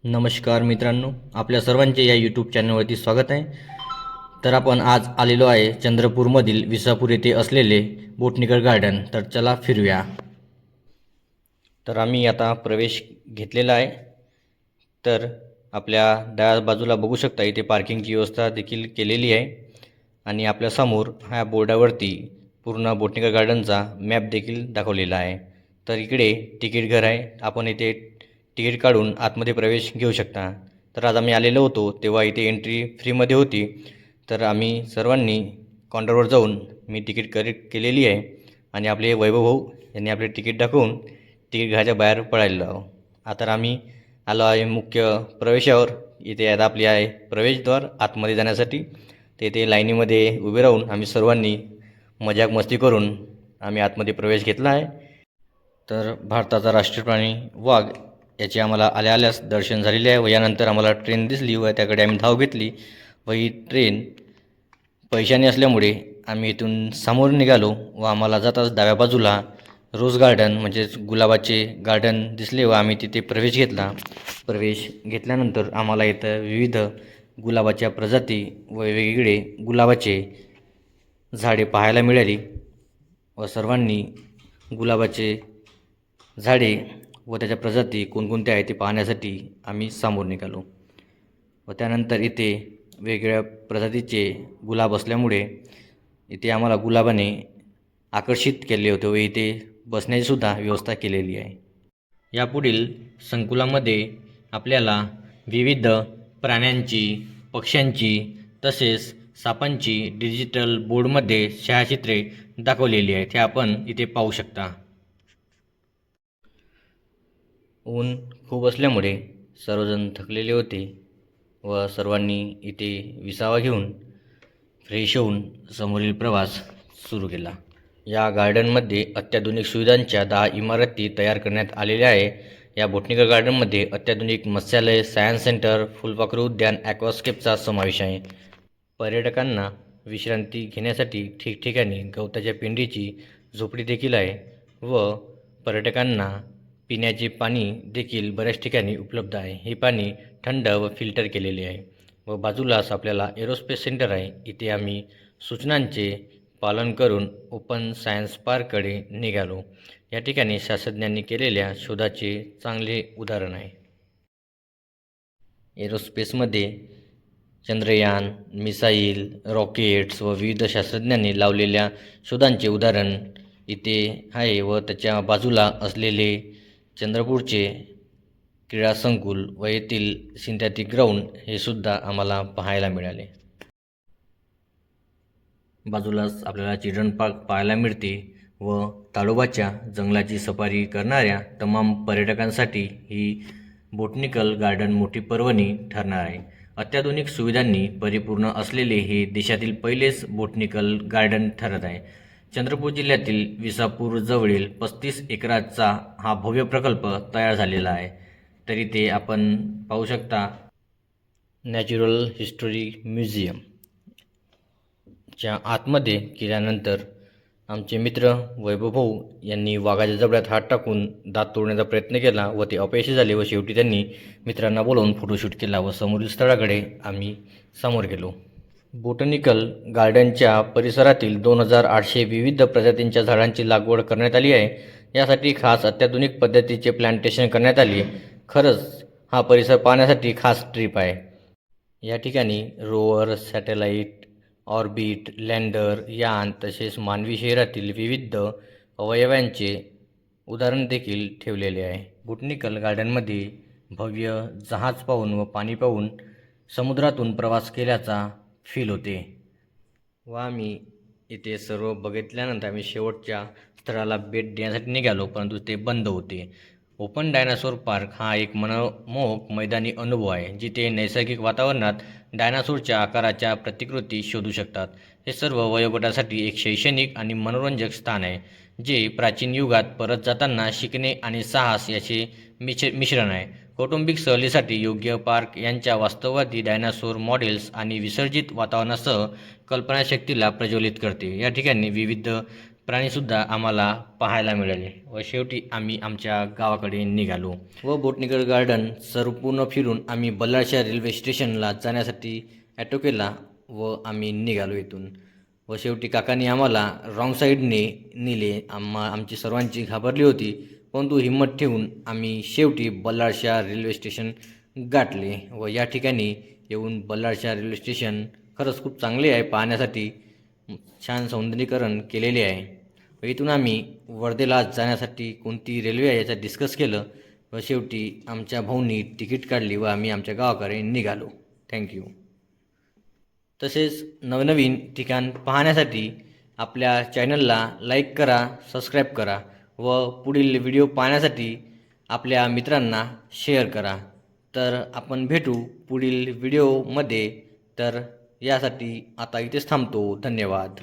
नमस्कार मित्रांनो, आपल्या सर्वांचे या यूट्यूब चॅनलवरती स्वागत आहे. तर आपण आज आलेलो आहे चंद्रपूरमधील विसापूर येथे असलेले बोटनिकल गार्डन. तर चला फिरूया. तर आम्ही आता प्रवेश घेतलेला आहे. तर आपल्या डाव्या बाजूला बघू शकता इथे पार्किंगची व्यवस्था देखील केलेली आहे आणि आपल्यासमोर ह्या बोर्डावरती पूर्ण बोटनिकल गार्डनचा मॅप देखील दाखवलेला आहे. तर इकडे तिकीट घर आहे. आपण इथे तिकीट काढून आतमध्ये प्रवेश घेऊ शकता. तर आज आम्ही आलेलो होतो तेव्हा इथे एंट्री फ्रीमध्ये होती. तर आम्ही सर्वांनी काउंटरवर जाऊन मी तिकीट केलेली आहे आणि आपले वैभव भाऊ यांनी आपले तिकीट दाखवून तिकीट घराच्या बाहेर पडायला. आता आम्ही आलो आहे मुख्य प्रवेशावर. इथे आता आपली आहे प्रवेशद्वार आतमध्ये जाण्यासाठी. तेथे लाईनीमध्ये उभे राहून आम्ही सर्वांनी मजाक मस्ती करून आम्ही आतमध्ये प्रवेश घेतला आहे. तर भारताचा राष्ट्रीय प्राणी वाघ याचे आम्हाला आल्यास दर्शन झालेले आहे व यानंतर आम्हाला ट्रेन दिसली व त्याकडे आम्ही धाव घेतली व ही ट्रेन पैशाने असल्यामुळे आम्ही इथून समोर निघालो व आम्हाला जाताच डाव्या बाजूला रोज गार्डन म्हणजेच गुलाबाचे गार्डन दिसले व आम्ही तिथे प्रवेश घेतला. प्रवेश घेतल्यानंतर आम्हाला इथं विविध गुलाबाच्या प्रजाती व वेगवेगळे गुलाबाचे झाडे पाहायला मिळाली व सर्वांनी गुलाबाचे झाडे व त्याच्या प्रजाती कोणकोणत्या आहेत ते पाहण्यासाठी आम्ही समोर निघालो व त्यानंतर इथे वेगवेगळ्या प्रजातीचे गुलाब असल्यामुळे इथे आम्हाला गुलाबाने आकर्षित केले होते व इथे बसण्याचीसुद्धा व्यवस्था केलेली आहे. यापुढील संकुलामध्ये आपल्याला विविध प्राण्यांची, पक्ष्यांची तसेच सापांची डिजिटल बोर्डमध्ये छायाचित्रे दाखवलेली आहेत. हे आपण इथे पाहू शकता. ऊन खूप असल्यामुळे सर्वजण थकलेले होते व सर्वांनी इथे विसावा घेऊन फ्रेश होऊन समोरील प्रवास सुरू केला. या गार्डनमध्ये अत्याधुनिक सुविधांच्या 10 इमारती तयार करण्यात आलेल्या आहे. या बोटनिकल गार्डनमध्ये अत्याधुनिक मत्स्यालय, सायन्स सेंटर, फुलपाखरू उद्यान, ॲक्वास्केपचा समावेश आहे. पर्यटकांना विश्रांती घेण्यासाठी ठिकठिकाणी गवताच्या पेंडीची झोपडी देखील आहे व पर्यटकांना पिण्याचे पाणी देखील बऱ्याच ठिकाणी उपलब्ध आहे. हे पाणी थंड व फिल्टर केलेले आहे व बाजूलाच आपल्याला एरोस्पेस सेंटर आहे. इथे आम्ही सूचनांचे पालन करून ओपन सायन्स पार्ककडे निघालो. या ठिकाणी शास्त्रज्ञांनी केलेल्या शोधाचे चांगले उदाहरण आहे. एरोस्पेसमध्ये चंद्रयान, मिसाईल, रॉकेट्स व विविध शास्त्रज्ञांनी लावलेल्या शोधांचे उदाहरण इथे आहे व त्याच्या बाजूला असलेले चंद्रपूरचे क्रीडा संकुल व येथील सिंथेटिक ग्राउंड हे सुद्धा आम्हाला पाहायला मिळाले. बाजूलाच आपल्याला चिल्ड्रन पार्क पाहायला मिळते व ताडोबाच्या जंगलाची सफारी करणाऱ्या तमाम पर्यटकांसाठी ही बोटनिकल गार्डन मोठी पर्वणी ठरणार आहे. अत्याधुनिक सुविधांनी परिपूर्ण असलेले हे देशातील पहिलेच बोटनिकल गार्डन ठरत आहे. चंद्रपूर जिल्ह्यातील विसापूर जवळील 35 एकराचा हा भव्य प्रकल्प तयार झालेला आहे. तरी ते आपण पाहू शकता नॅचरल हिस्टरी म्युझियम च्या आतमध्ये गेल्यानंतर आमचे मित्र वैभव भाऊ यांनी वाघाच्या जबड्यात हात टाकून दात तोडण्याचा प्रयत्न केला व ते अपयशी झाले व शेवटी त्यांनी मित्रांना बोलावून फोटोशूट केला व समोरील स्थळाकडे आम्ही समोर गेलो. बोटनिकल गार्डनच्या परिसरातील 2800 विविध प्रजातींच्या झाडांची लागवड करण्यात आली आहे. यासाठी खास अत्याधुनिक पद्धतीचे प्लांटेशन करण्यात आले. खरंच हा परिसर पाहण्यासाठी खास ट्रिप आहे. या ठिकाणी रोवर, सॅटेलाईट, ऑर्बिट, लँडर, यान तसेच मानवी शरीरातील विविध अवयवांचे उदाहरण देखील ठेवलेले आहे. बोटनिकल गार्डनमध्ये भव्य जहाज पाहून व पाणी पाहून समुद्रातून प्रवास केल्याचा फील होते व आम्ही इथे सर्व बघितल्यानंतर आम्ही शेवटच्या स्थळाला भेट देण्यासाठी निघालो, परंतु ते बंद होते. ओपन डायनासोर पार्क हा एक मनमोहक मैदानी अनुभव आहे जिथे नैसर्गिक वातावरणात डायनासोरच्या आकाराच्या प्रतिकृती शोधू शकतात. हे सर्व वयोगटासाठी एक शैक्षणिक आणि मनोरंजक स्थान आहे जे प्राचीन युगात परत जाताना शिकणे आणि साहस याचे मिश्रण आहे. कौटुंबिक सहलीसाठी योग्य पार्क यांच्या वास्तववादी डायनासोर मॉडेल्स आणि विसर्जित वातावरणासह कल्पनाशक्तीला प्रज्वलित करते. या ठिकाणी विविध प्राणीसुद्धा आम्हाला पाहायला मिळाले व शेवटी आम्ही आमच्या गावाकडे निघालो व बोटनिकल गार्डन संपूर्ण फिरून आम्ही बल्लाळशाह रेल्वे स्टेशनला जाण्यासाठी ॲटो केला व आम्ही निघालो इथून व शेवटी काकांनी आम्हाला रॉंग साईडने नेले. आमची सर्वांची घाबरली होती, परंतु हिंमत ठेवून आम्ही शेवटी बल्लाळशाह रेल्वे स्टेशन गाठले व या ठिकाणी येऊन बल्लाळशाह रेल्वे स्टेशन खरंच खूप चांगले आहे, पाहण्यासाठी छान सौंदर्यीकरण केलेले आहे. व इथून आम्ही वर्धेला जाण्यासाठी कोणती रेल्वे आहे याचं डिस्कस केलं व शेवटी आमच्या भाऊंनी तिकीट काढली व आम्ही आमच्या गावाकडे निघालो. थँक्यू. तसेच नवनवीन ठिकाण पाहण्यासाठी आपल्या चॅनलला लाईक करा, सबस्क्राईब करा व पुढील व्हिडिओ पाहण्यासाठी आपल्या मित्रांना शेअर करा. तर आपण भेटू पुढील व्हिडिओमध्ये. तर यासाठी आता इथेच थांबतो. धन्यवाद.